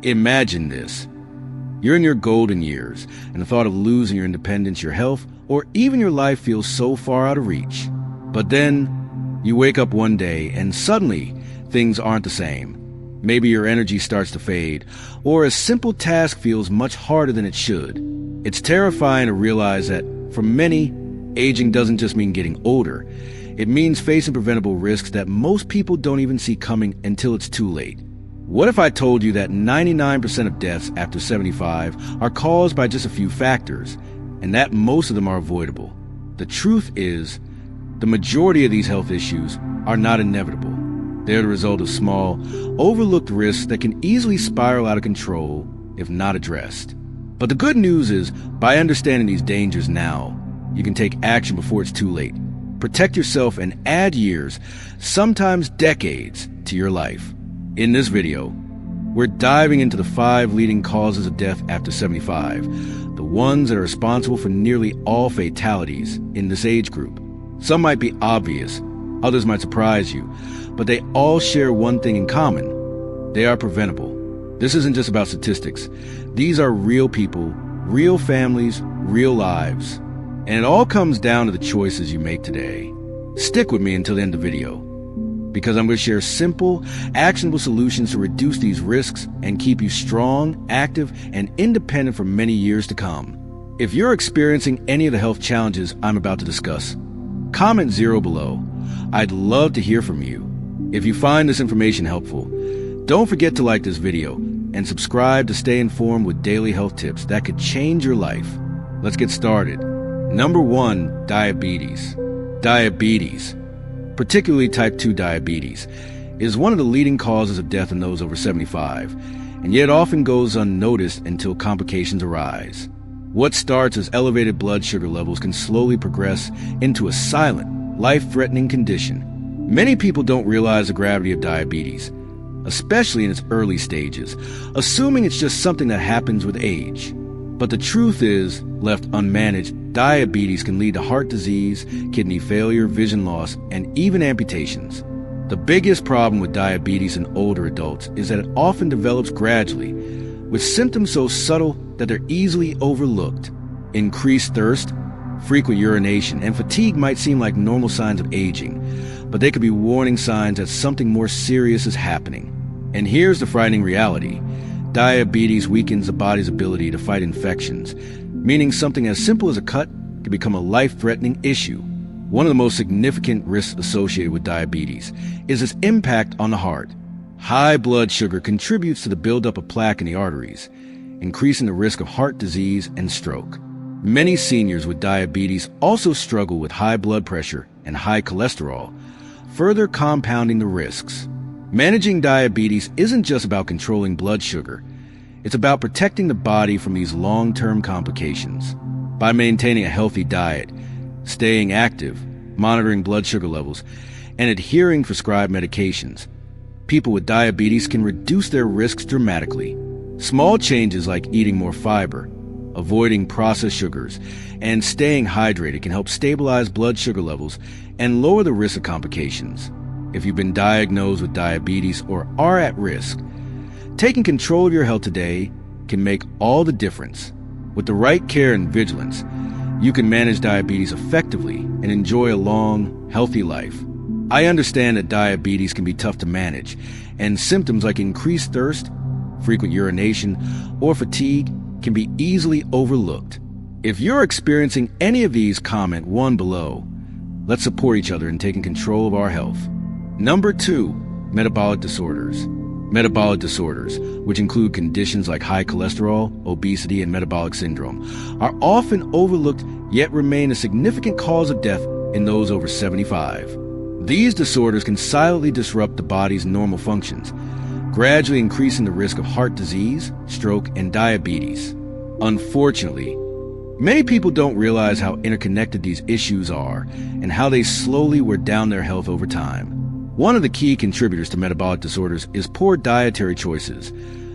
Imagine this. You're in your golden years, and the thought of losing your independence, your health, or even your life feels so far out of reach. But then, you wake up one day, and suddenly, things aren't the same. Maybe your energy starts to fade, or a simple task feels much harder than it should. It's terrifying to realize that, for many, aging doesn't just mean getting older. It means facing preventable risks that most people don't even see coming until it's too late. What if I told you that 99% of deaths after 75 are caused by just a few factors, and that most of them are avoidable? The truth is, the majority of these health issues are not inevitable. They're the result of small, overlooked risks that can easily spiral out of control if not addressed. But the good news is, by understanding these dangers now, you can take action before it's too late. Protect yourself and add years, sometimes decades, to your life. In this video, we're diving into the 5 leading causes of death after 75, the ones that are responsible for nearly all fatalities in this age group. Some might be obvious, others might surprise you, but they all share one thing in common. They are preventable. This isn't just about statistics. These are real people, real families, real lives. And it all comes down to the choices you make today. Stick with me until the end of the video, because I'm going to share simple, actionable solutions to reduce these risks and keep you strong, active, and independent for many years to come. If you're experiencing any of the health challenges I'm about to discuss, comment 0 below. I'd love to hear from you. If you find this information helpful, don't forget to like this video and subscribe to stay informed with daily health tips that could change your life. Let's get started. Number 1, diabetes. Diabetes, particularly type 2 diabetes, is one of the leading causes of death in those over 75, and yet often goes unnoticed until complications arise. What starts as elevated blood sugar levels can slowly progress into a silent, life-threatening condition. Many people don't realize the gravity of diabetes, especially in its early stages, assuming it's just something that happens with age. But the truth is, left unmanaged, diabetes can lead to heart disease, kidney failure, vision loss, and even amputations. The biggest problem with diabetes in older adults is that it often develops gradually, with symptoms so subtle that they're easily overlooked. Increased thirst, frequent urination, and fatigue might seem like normal signs of aging, but they could be warning signs that something more serious is happening. And here's the frightening reality. Diabetes weakens the body's ability to fight infections, meaning something as simple as a cut can become a life-threatening issue. One of the most significant risks associated with diabetes is its impact on the heart. High blood sugar contributes to the buildup of plaque in the arteries, increasing the risk of heart disease and stroke. Many seniors with diabetes also struggle with high blood pressure and high cholesterol, further compounding the risks. Managing diabetes isn't just about controlling blood sugar. It's about protecting the body from these long-term complications. By maintaining a healthy diet, staying active, monitoring blood sugar levels, and adhering to prescribed medications, people with diabetes can reduce their risks dramatically. Small changes like eating more fiber, avoiding processed sugars, and staying hydrated can help stabilize blood sugar levels and lower the risk of complications. If you've been diagnosed with diabetes or are at risk, taking control of your health today can make all the difference. With the right care and vigilance, you can manage diabetes effectively and enjoy a long, healthy life. I understand that diabetes can be tough to manage, and symptoms like increased thirst, frequent urination, or fatigue can be easily overlooked. If you're experiencing any of these, comment 1 below. Let's support each other in taking control of our health. Number 2, metabolic disorders. Metabolic disorders, which include conditions like high cholesterol, obesity, and metabolic syndrome, are often overlooked yet remain a significant cause of death in those over 75. These disorders can silently disrupt the body's normal functions, gradually increasing the risk of heart disease, stroke, and diabetes. Unfortunately, many people don't realize how interconnected these issues are and how they slowly wear down their health over time. One of the key contributors to metabolic disorders is poor dietary choices,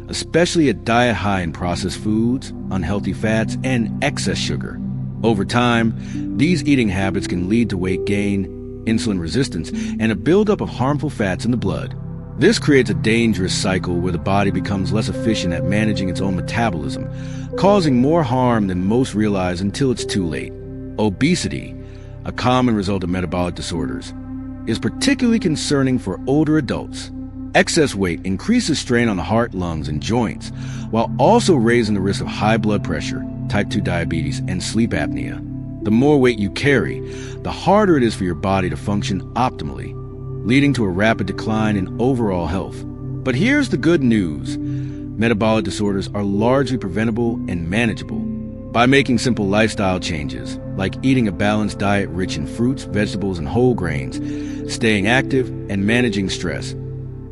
especially a diet high in processed foods, unhealthy fats, and excess sugar. Over time, these eating habits can lead to weight gain, insulin resistance, and a buildup of harmful fats in the blood. This creates a dangerous cycle where the body becomes less efficient at managing its own metabolism, causing more harm than most realize until it's too late. Obesity, a common result of metabolic disorders, is particularly concerning for older adults. Excess weight increases strain on the heart, lungs, and joints, while also raising the risk of high blood pressure, type 2 diabetes, and sleep apnea. The more weight you carry, the harder it is for your body to function optimally, leading to a rapid decline in overall health. But here's the good news. Metabolic disorders are largely preventable and manageable. By making simple lifestyle changes, like eating a balanced diet rich in fruits, vegetables, and whole grains, staying active, and managing stress,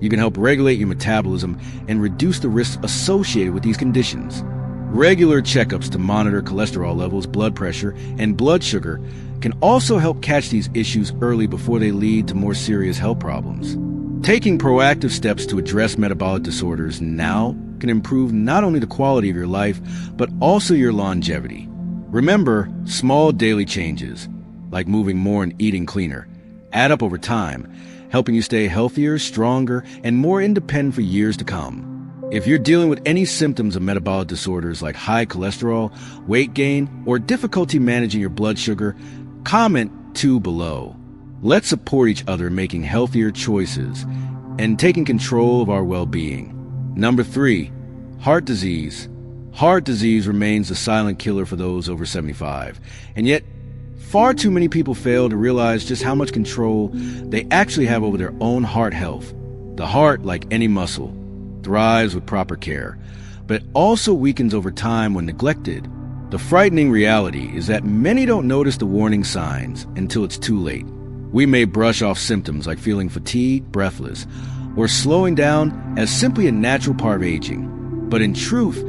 you can help regulate your metabolism and reduce the risks associated with these conditions. Regular checkups to monitor cholesterol levels, blood pressure, and blood sugar can also help catch these issues early before they lead to more serious health problems. Taking proactive steps to address metabolic disorders now can improve not only the quality of your life, but also your longevity. Remember, small daily changes, like moving more and eating cleaner, add up over time, helping you stay healthier, stronger, and more independent for years to come. If you're dealing with any symptoms of metabolic disorders like high cholesterol, weight gain, or difficulty managing your blood sugar, comment 2 below. Let's support each other in making healthier choices and taking control of our well-being. Number 3, heart disease. Heart disease remains the silent killer for those over 75, and yet far too many people fail to realize just how much control they actually have over their own heart health. The heart, like any muscle, thrives with proper care, but it also weakens over time when neglected. The frightening reality is that many don't notice the warning signs until it's too late. We may brush off symptoms like feeling fatigued, breathless, or slowing down as simply a natural part of aging. But in truth,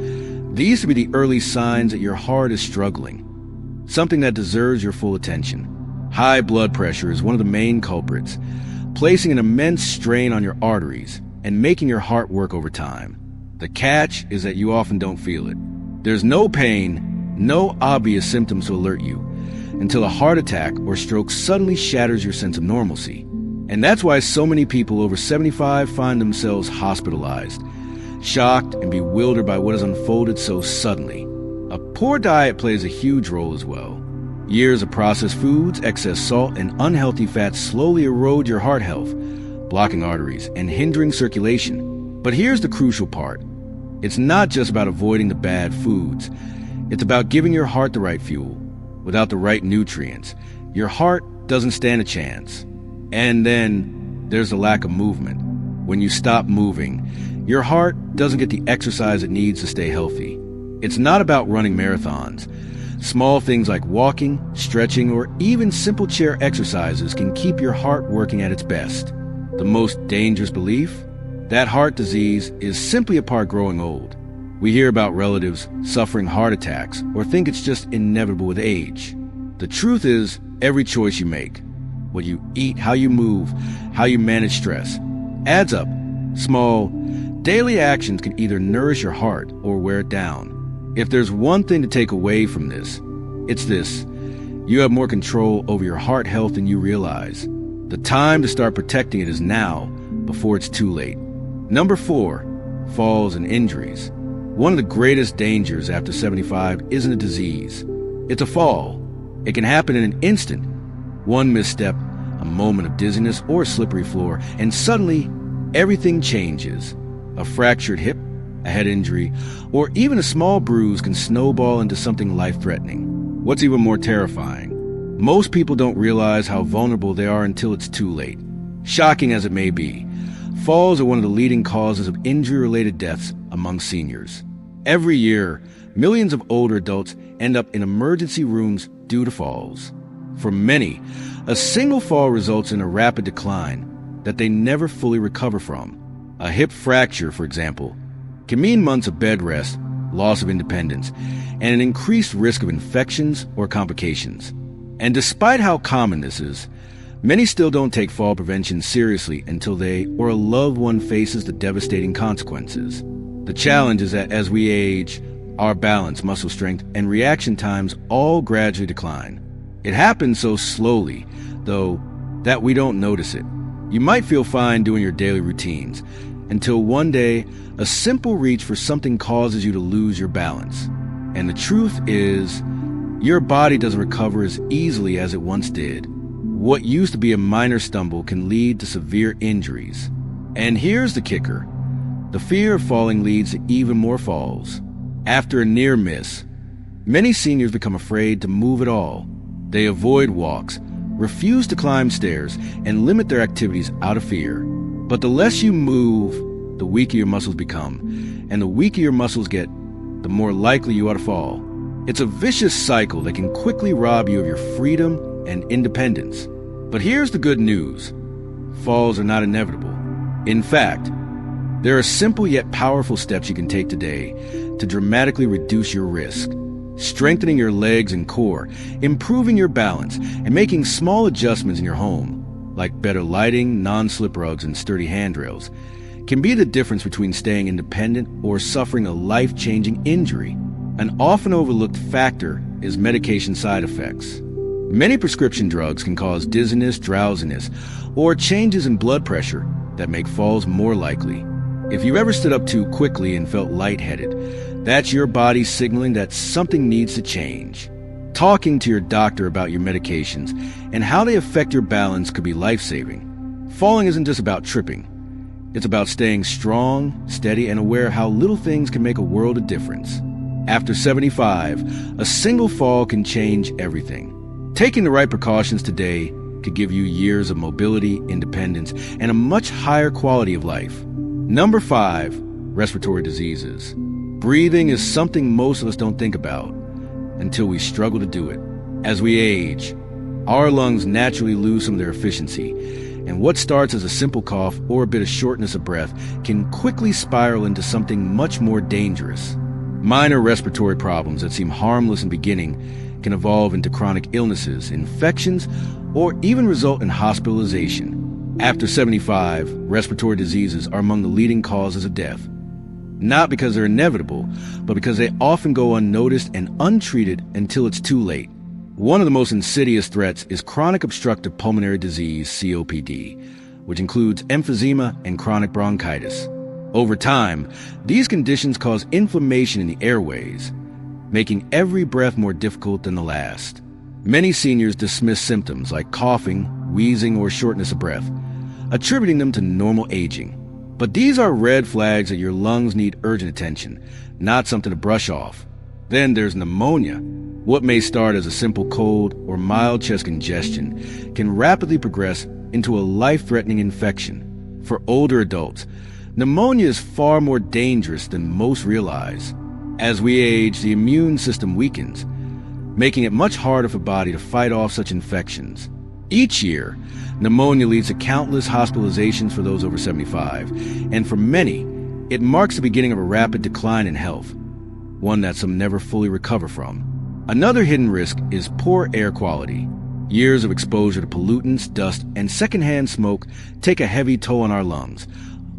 these could be the early signs that your heart is struggling, something that deserves your full attention. High blood pressure is one of the main culprits, placing an immense strain on your arteries and making your heart work over time. The catch is that you often don't feel it. There's no pain, no obvious symptoms to alert you, until a heart attack or stroke suddenly shatters your sense of normalcy. And that's why so many people over 75 find themselves hospitalized, shocked and bewildered by what has unfolded so suddenly. A poor diet plays a huge role as well. Years of processed foods, excess salt, and unhealthy fats slowly erode your heart health, blocking arteries and hindering circulation. But here's the crucial part. It's not just about avoiding the bad foods. It's about giving your heart the right fuel. Without the right nutrients, your heart doesn't stand a chance. And then there's the lack of movement. When you stop moving, your heart doesn't get the exercise it needs to stay healthy. It's not about running marathons. Small things like walking, stretching, or even simple chair exercises can keep your heart working at its best. The most dangerous belief? That heart disease is simply a part growing old. We hear about relatives suffering heart attacks or think it's just inevitable with age. The truth is, every choice you make, what you eat, how you move, how you manage stress, adds up. Small, daily actions can either nourish your heart or wear it down. If there's one thing to take away from this, it's this. You have more control over your heart health than you realize. The time to start protecting it is now, before it's too late. Number 4, falls and injuries. One of the greatest dangers after 75 isn't a disease. It's a fall. It can happen in an instant. One misstep, a moment of dizziness or a slippery floor, and suddenly everything changes. A fractured hip, a head injury, or even a small bruise can snowball into something life-threatening. What's even more terrifying? Most people don't realize how vulnerable they are until it's too late. Shocking as it may be, falls are one of the leading causes of injury-related deaths among seniors. Every year, millions of older adults end up in emergency rooms due to falls. For many, a single fall results in a rapid decline that they never fully recover from. A hip fracture, for example, can mean months of bed rest, loss of independence, and an increased risk of infections or complications. And despite how common this is, many still don't take fall prevention seriously until they or a loved one faces the devastating consequences. The challenge is that as we age, our balance, muscle strength, and reaction times all gradually decline. It happens so slowly, though, that we don't notice it. You might feel fine doing your daily routines, until one day, a simple reach for something causes you to lose your balance. And the truth is, your body doesn't recover as easily as it once did. What used to be a minor stumble can lead to severe injuries. And here's the kicker. The fear of falling leads to even more falls. After a near miss, many seniors become afraid to move at all. They avoid walks, refuse to climb stairs, and limit their activities out of fear. But the less you move, the weaker your muscles become. And the weaker your muscles get, the more likely you are to fall. It's a vicious cycle that can quickly rob you of your freedom and independence. But here's the good news. Falls are not inevitable. In fact, there are simple yet powerful steps you can take today to dramatically reduce your risk. Strengthening your legs and core, improving your balance, and making small adjustments in your home, like better lighting, non-slip rugs, and sturdy handrails, can be the difference between staying independent or suffering a life-changing injury. An often overlooked factor is medication side effects. Many prescription drugs can cause dizziness, drowsiness, or changes in blood pressure that make falls more likely. If you ever stood up too quickly and felt lightheaded, that's your body signaling that something needs to change. Talking to your doctor about your medications and how they affect your balance could be life-saving. Falling isn't just about tripping. It's about staying strong, steady, and aware how little things can make a world of difference. After 75, a single fall can change everything. Taking the right precautions today could give you years of mobility, independence, and a much higher quality of life. Number 5, respiratory diseases. Breathing is something most of us don't think about until we struggle to do it. As we age, our lungs naturally lose some of their efficiency, and what starts as a simple cough or a bit of shortness of breath can quickly spiral into something much more dangerous. Minor respiratory problems that seem harmless in the beginning can evolve into chronic illnesses, infections, or even result in hospitalization. After 75, respiratory diseases are among the leading causes of death. Not because they're inevitable, but because they often go unnoticed and untreated until it's too late. One of the most insidious threats is chronic obstructive pulmonary disease, COPD, which includes emphysema and chronic bronchitis. Over time, these conditions cause inflammation in the airways, making every breath more difficult than the last. Many seniors dismiss symptoms like coughing, wheezing, or shortness of breath, attributing them to normal aging. But these are red flags that your lungs need urgent attention, not something to brush off. Then there's pneumonia. What may start as a simple cold or mild chest congestion can rapidly progress into a life-threatening infection. For older adults, pneumonia is far more dangerous than most realize. As we age, the immune system weakens, making it much harder for the body to fight off such infections. Each year, pneumonia leads to countless hospitalizations for those over 75, and for many, it marks the beginning of a rapid decline in health, one that some never fully recover from. Another hidden risk is poor air quality. Years of exposure to pollutants, dust, and secondhand smoke take a heavy toll on our lungs,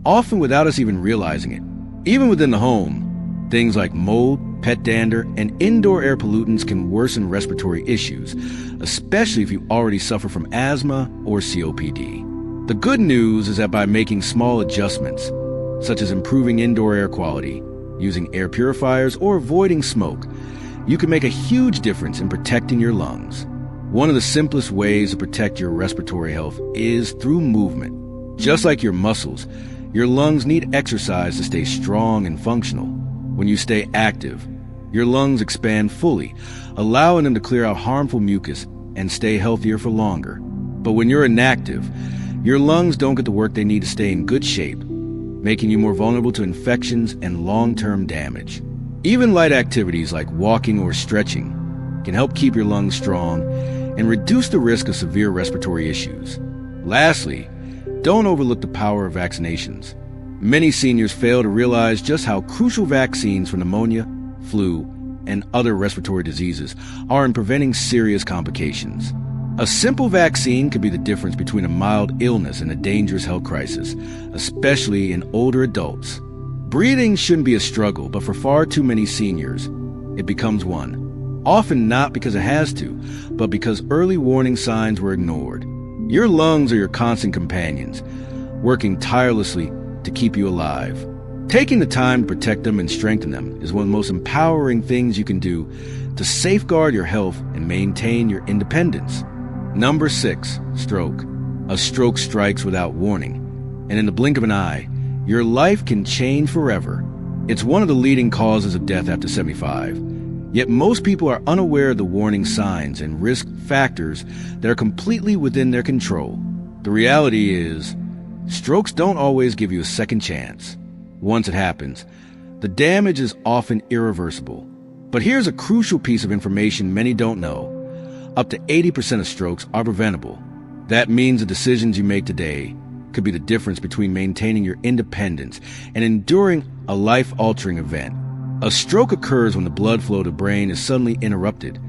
often without us even realizing it. Even within the home, things like mold, pet dander, and indoor air pollutants can worsen respiratory issues, especially if you already suffer from asthma or COPD. The good news is that by making small adjustments, such as improving indoor air quality, using air purifiers, or avoiding smoke, you can make a huge difference in protecting your lungs. One of the simplest ways to protect your respiratory health is through movement. Just like your muscles, your lungs need exercise to stay strong and functional. When you stay active, your lungs expand fully, allowing them to clear out harmful mucus and stay healthier for longer. But when you're inactive, your lungs don't get the work they need to stay in good shape, making you more vulnerable to infections and long-term damage. Even light activities like walking or stretching can help keep your lungs strong and reduce the risk of severe respiratory issues. Lastly, don't overlook the power of vaccinations. Many seniors fail to realize just how crucial vaccines for pneumonia, flu, and other respiratory diseases are in preventing serious complications. A simple vaccine could be the difference between a mild illness and a dangerous health crisis, especially in older adults. Breathing shouldn't be a struggle, but for far too many seniors, it becomes one. Often not because it has to, but because early warning signs were ignored. Your lungs are your constant companions, working tirelessly to keep you alive. Taking the time to protect them and strengthen them is one of the most empowering things you can do to safeguard your health and maintain your independence. Number 6, stroke. A stroke strikes without warning, and in the blink of an eye, your life can change forever. It's one of the leading causes of death after 75. Yet most people are unaware of the warning signs and risk factors that are completely within their control. The reality is, strokes don't always give you a second chance. Once it happens, the damage is often irreversible. But here's a crucial piece of information many don't know. Up to 80% of strokes are preventable. That means the decisions you make today could be the difference between maintaining your independence and enduring a life-altering event. A stroke occurs when the blood flow to the brain is suddenly interrupted,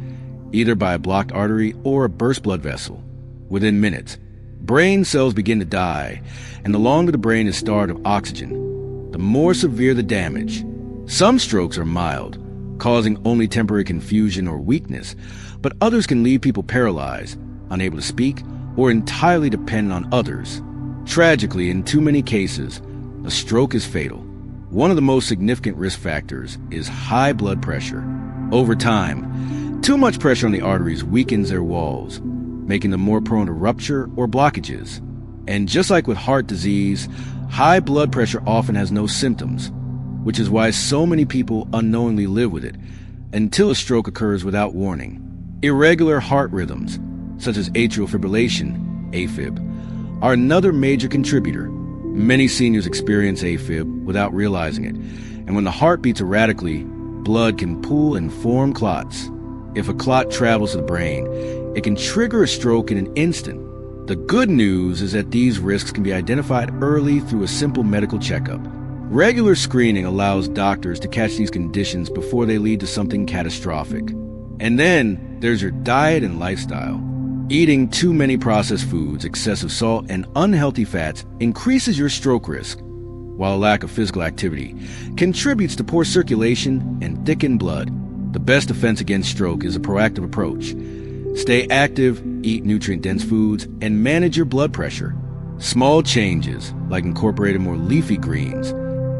either by a blocked artery or a burst blood vessel. Within minutes, brain cells begin to die, and the longer the brain is starved of oxygen, the more severe the damage. Some strokes are mild, causing only temporary confusion or weakness, but others can leave people paralyzed, unable to speak, or entirely dependent on others. Tragically, in too many cases, a stroke is fatal. One of the most significant risk factors is high blood pressure. Over time, too much pressure on the arteries weakens their walls, making them more prone to rupture or blockages. And just like with heart disease, high blood pressure often has no symptoms, which is why so many people unknowingly live with it until a stroke occurs without warning. Irregular heart rhythms, such as atrial fibrillation, AFib, are another major contributor. Many seniors experience AFib without realizing it, and when the heart beats erratically, blood can pool and form clots. If a clot travels to the brain, it can trigger a stroke in an instant. The good news is that these risks can be identified early through a simple medical checkup. Regular screening allows doctors to catch these conditions before they lead to something catastrophic. And then there's your diet and lifestyle. Eating too many processed foods, excessive salt, and unhealthy fats increases your stroke risk, while a lack of physical activity contributes to poor circulation and thickened blood. The best defense against stroke is a proactive approach. Stay active, eat nutrient-dense foods, and manage your blood pressure. Small changes, like incorporating more leafy greens,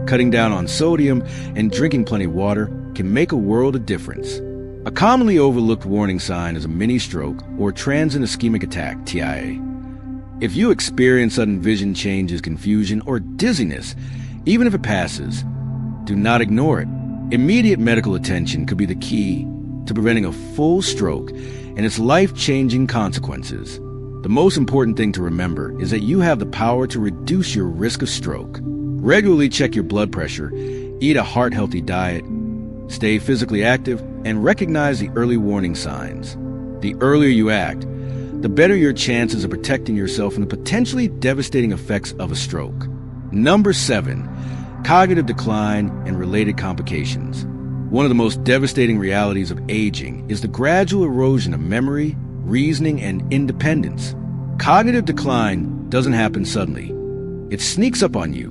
cutting down on sodium, and drinking plenty of water, can make a world of difference. A commonly overlooked warning sign is a mini-stroke or transient ischemic attack, TIA. If you experience sudden vision changes, confusion, or dizziness, even if it passes, do not ignore it. Immediate medical attention could be the key to preventing a full stroke and its life-changing consequences. The most important thing to remember is that you have the power to reduce your risk of stroke. Regularly check your blood pressure, eat a heart-healthy diet, stay physically active, and recognize the early warning signs. The earlier you act, the better your chances of protecting yourself from the potentially devastating effects of a stroke. Number 7, cognitive decline and related complications. One of the most devastating realities of aging is the gradual erosion of memory, reasoning, and independence. Cognitive decline doesn't happen suddenly. It sneaks up on you,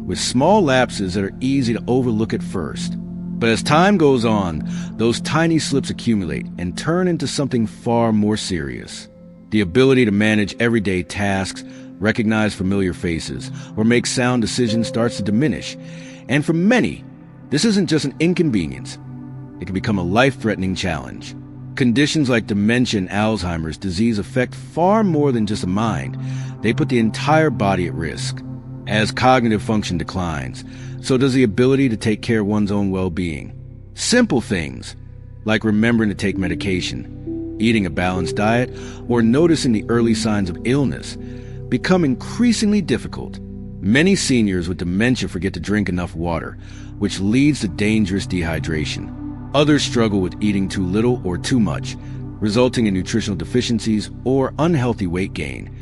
with small lapses that are easy to overlook at first. But as time goes on, those tiny slips accumulate and turn into something far more serious. The ability to manage everyday tasks, recognize familiar faces, or make sound decisions starts to diminish. And for many, this isn't just an inconvenience. It can become a life-threatening challenge. Conditions like dementia and Alzheimer's disease affect far more than just the mind. They put the entire body at risk. As cognitive function declines, so does the ability to take care of one's own well-being. Simple things, like remembering to take medication, eating a balanced diet, or noticing the early signs of illness, become increasingly difficult. Many seniors with dementia forget to drink enough water, which leads to dangerous dehydration. Others struggle with eating too little or too much, resulting in nutritional deficiencies or unhealthy weight gain,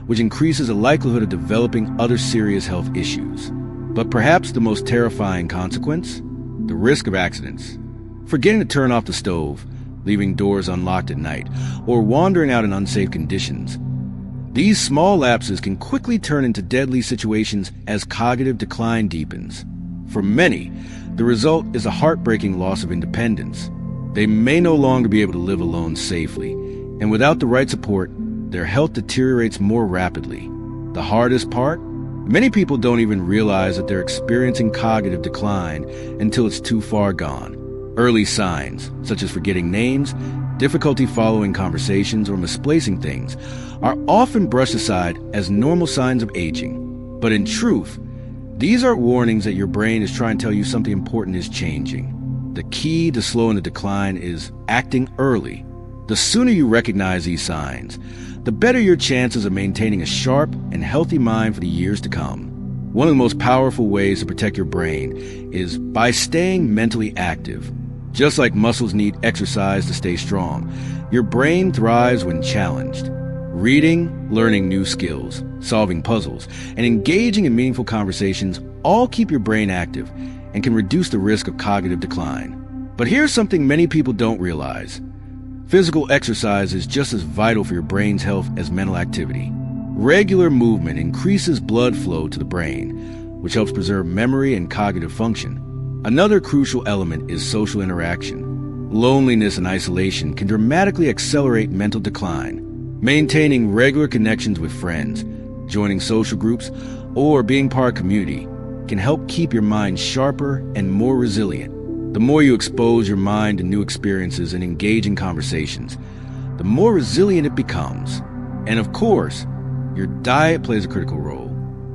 which increases the likelihood of developing other serious health issues. But perhaps the most terrifying consequence? The risk of accidents. Forgetting to turn off the stove, leaving doors unlocked at night, or wandering out in unsafe conditions. These small lapses can quickly turn into deadly situations as cognitive decline deepens. For many, the result is a heartbreaking loss of independence. They may no longer be able to live alone safely, and without the right support, their health deteriorates more rapidly. The hardest part? Many people don't even realize that they're experiencing cognitive decline until it's too far gone. Early signs, such as forgetting names, difficulty following conversations, or misplacing things, are often brushed aside as normal signs of aging. But in truth, these are warnings that your brain is trying to tell you something important is changing. The key to slowing the decline is acting early. The sooner you recognize these signs, the better your chances of maintaining a sharp and healthy mind for the years to come. One of the most powerful ways to protect your brain is by staying mentally active. Just like muscles need exercise to stay strong, your brain thrives when challenged. Reading, learning new skills, solving puzzles, and engaging in meaningful conversations all keep your brain active and can reduce the risk of cognitive decline. But here's something many people don't realize. Physical exercise is just as vital for your brain's health as mental activity. Regular movement increases blood flow to the brain, which helps preserve memory and cognitive function. Another crucial element is social interaction. Loneliness and isolation can dramatically accelerate mental decline. Maintaining regular connections with friends, joining social groups, or being part of community can help keep your mind sharper and more resilient. The more you expose your mind to new experiences and engage in conversations, the more resilient it becomes. And of course, your diet plays a critical role.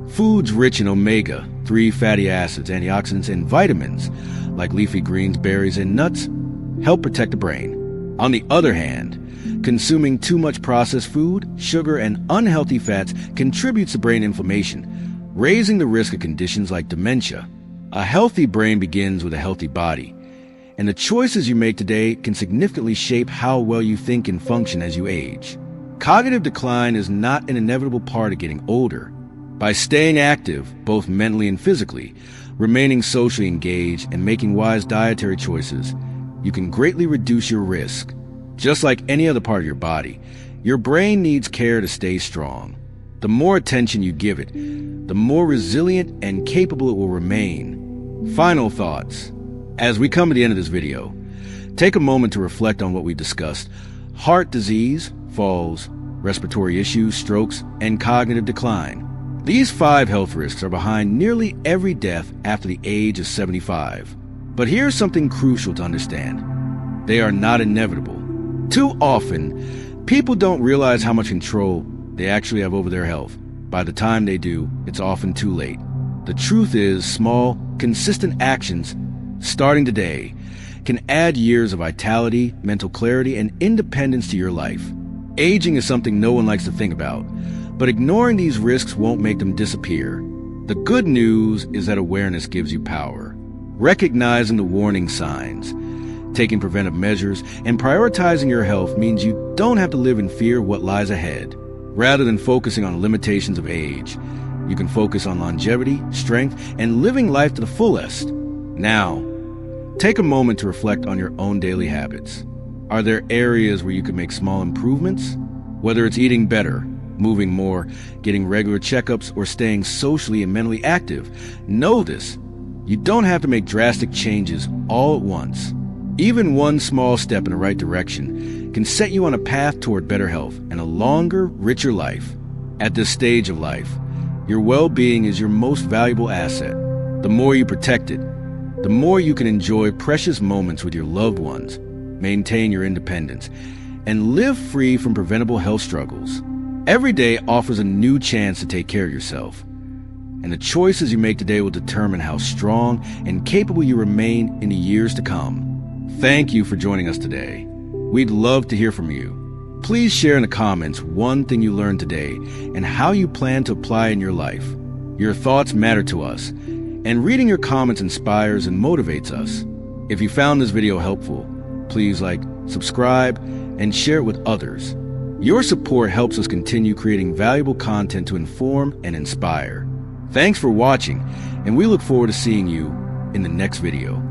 Foods rich in omega-3 fatty acids, antioxidants, and vitamins, like leafy greens, berries, and nuts, help protect the brain. On the other hand, consuming too much processed food, sugar, and unhealthy fats contributes to brain inflammation, raising the risk of conditions like dementia. A healthy brain begins with a healthy body, and the choices you make today can significantly shape how well you think and function as you age. Cognitive decline is not an inevitable part of getting older. By staying active, both mentally and physically, remaining socially engaged, and making wise dietary choices, you can greatly reduce your risk. Just like any other part of your body, your brain needs care to stay strong. The more attention you give it, the more resilient and capable it will remain. Final thoughts. As we come to the end of this video, take a moment to reflect on what we discussed. Heart disease, falls, respiratory issues, strokes, and cognitive decline. These 5 health risks are behind nearly every death after the age of 75. But here's something crucial to understand. They are not inevitable. Too often, people don't realize how much control they actually have over their health. By the time they do, it's often too late. The truth is, small, consistent actions, starting today, can add years of vitality, mental clarity, and independence to your life. Aging is something no one likes to think about, but ignoring these risks won't make them disappear. The good news is that awareness gives you power. Recognizing the warning signs, taking preventive measures, and prioritizing your health means you don't have to live in fear of what lies ahead. Rather than focusing on the limitations of age, you can focus on longevity, strength, and living life to the fullest. Now, take a moment to reflect on your own daily habits. Are there areas where you can make small improvements? Whether it's eating better, moving more, getting regular checkups, or staying socially and mentally active, know this: you don't have to make drastic changes all at once. Even one small step in the right direction can set you on a path toward better health and a longer, richer life. At this stage of life, your well-being is your most valuable asset. The more you protect it, the more you can enjoy precious moments with your loved ones, maintain your independence, and live free from preventable health struggles. Every day offers a new chance to take care of yourself, and the choices you make today will determine how strong and capable you remain in the years to come. Thank you for joining us today. We'd love to hear from you. Please share in the comments one thing you learned today and how you plan to apply it in your life. Your thoughts matter to us, and reading your comments inspires and motivates us. If you found this video helpful, please like, subscribe, and share it with others. Your support helps us continue creating valuable content to inform and inspire. Thanks for watching, and we look forward to seeing you in the next video.